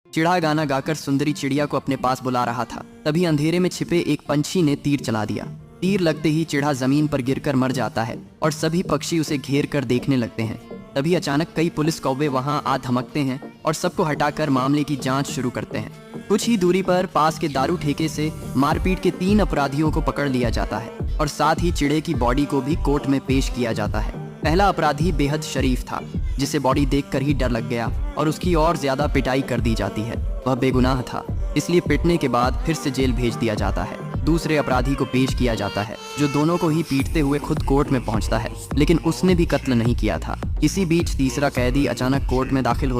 चिढ़ा गाना गाकर सुंदरी चिड़िया को अपने पास बुला रहा था। तभी अंधेरे में छिपे एक पंछी ने तीर चला दिया। तीर लगते ही चिढ़ा जमीन पर गिरकर मर जाता है और सभी पक्षी उसे घेर कर देखने लगते हैं। तभी अचानक कई पुलिस कौवे वहां आ धमकते हैं और सबको हटाकर मामले की जांच शुरू करते हैं। कुछ ही दूरी पर पास के दारू ठेके से मारपीट के 3 अपराधियों को पकड़ लिया जाता है और साथ ही चिड़े की बॉडी को भी कोर्ट में पेश किया जाता है। पहला अपराधी बेहद शरीफ था, जिसे बॉडी देखकर ही डर लग गया और उसकी और ज्यादा पिटाई कर दी जाती है। वह बेगुनाह था, इसलिए पिटने के बाद फिर से जेल भेज दिया जाता है। दूसरे अपराधी को पेश किया जाता है, जो दोनों को ही पीटते हुए खुद कोर्ट में पहुंचता है, लेकिन उसने भी कत्ल नहीं किया था। इसी बीच तीसरा कैदी अचानक कोर्ट में दाखिल